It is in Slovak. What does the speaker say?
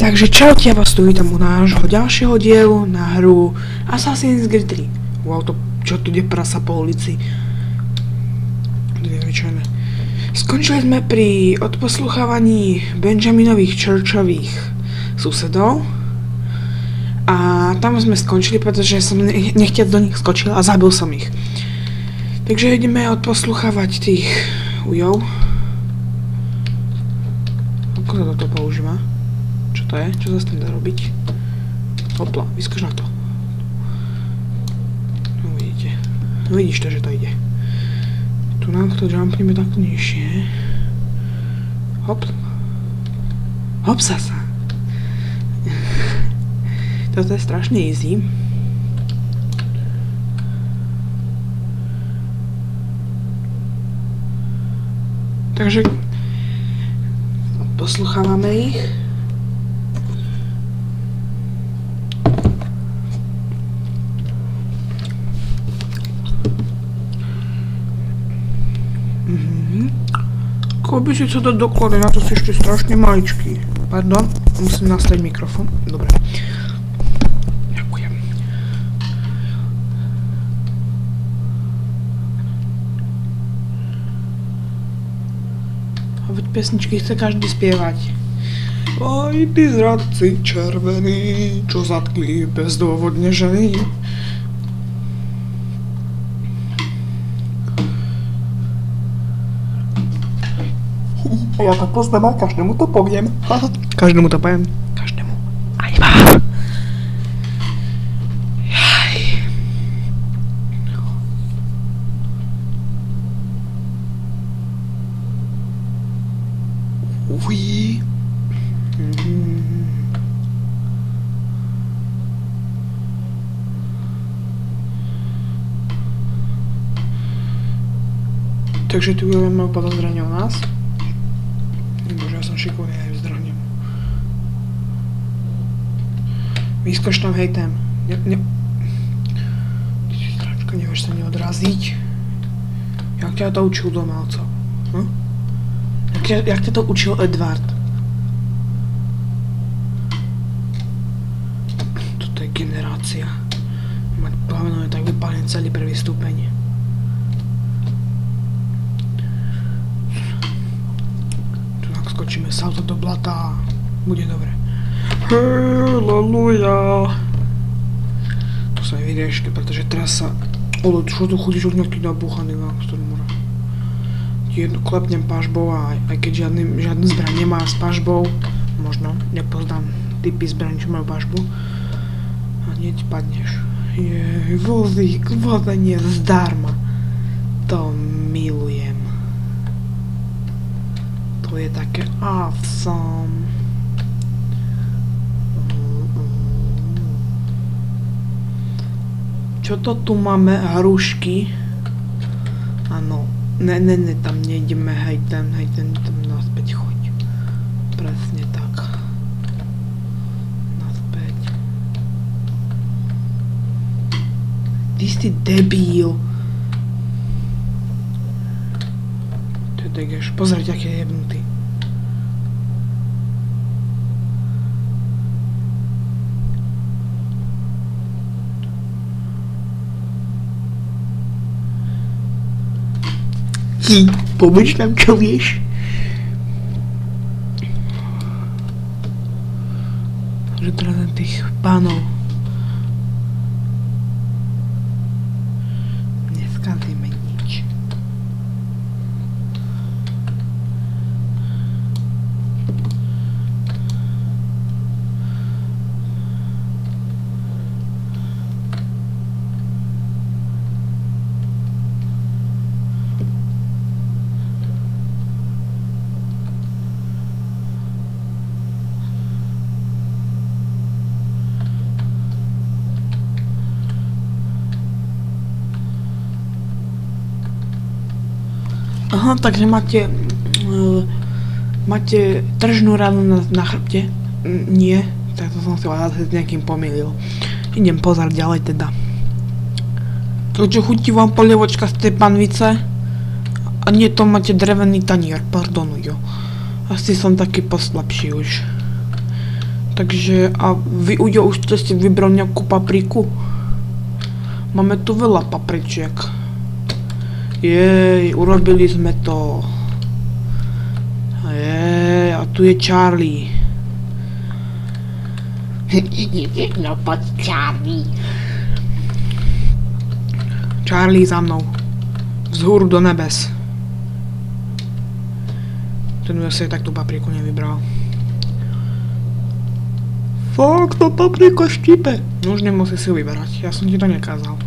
Takže čaute, ja vás tu vítam u nášho ďalšieho dielu na hru Assassin's Creed 3. Wow, to čo tu ide prasa po ulici. Nevyčajné. Skončili sme pri odposluchávaní Benjaminových Churchových susedov. A tam sme skončili, pretože som nechtiac do nich skočil a zabil som ich. Takže ideme odposluchávať tých ujov. Ako sa toto používa? Čo to je? Čo sa s tým dá robiť? Hopla, vyskoč na to. No vidíte. No vidíš to, že to ide. Tu nám to jumpneme takto nižšie. Hop. Hopsa sa. Toto je strašne easy. Takže posluchávame ich. Ako by si sa dať doklady, na to si ešte strašne maličký. Pardon, musím nastaviť mikrofón. Dobre. Ďakujem. A veď pesničky chce každý spievať. Aj tí zradci červení, čo zatkli bezdôvodne ženy. Ja to poznám a každému to poviem. Každému to poviem. Každému. Aj vám. Jaj. Uj. Takže tu budeme podozrenie o nás. Bože, ja som šikovný aj vzdrahnem. Vyskoč tam, hej tam. Ty si stračka, nevieš sa neodraziť. Jak ťa to učil doma, oco? Hm? Jak ťa to učil Edward? Toto je generácia. Mať plaveno je tak vypálený celý prvý stupeň. Skočíme sa to do blata. Bude dobre. Halleluja. To sa vyrieške, pretože teraz sa... Olo, čo tu chodíš od nejaký nabúchaný na Stormora? Ti jednu klepnem pažbou a aj keď žiadny zbraň nemá s pažbou, možno, nepoznám typy zbraň, čo majú pažbu, a hneď padneš. Jej, vozík, vozenie zdarma. To milujem. To je také awesome. Čo to tu máme? Hrušky. Áno. Ne, tam nejdeme, hej, tam naspäť choď. Presne tak. Naspäť. Ty si debil. Degeš, pozrite, aký je jebnutý. Pomôž nám, čo vieš? Takže teraz tých pánov neskazíme nič. Aha, takže máte tržnú ranu na chrbte? Nie, tak to som si vás s nejakým pomýlil. Idem pozerať ďalej teda. Takže chutí vám polievočka z tej panvice? A nie, to máte drevený tanier, pardon, jo. Asi som taký poslabší už. Takže a vy už ste si vybrali nejakú papriku? Máme tu veľa papričiek. Jej, urobili sme to. Jej, a tu je Charlie. No poď, Charlie. Charlie za mnou. Vzhúru do nebes. Ten by si tak tú papriku nevybral. Fakt, to paprika štípe. No už nemusí si vyberať, ja som ti to nekázal.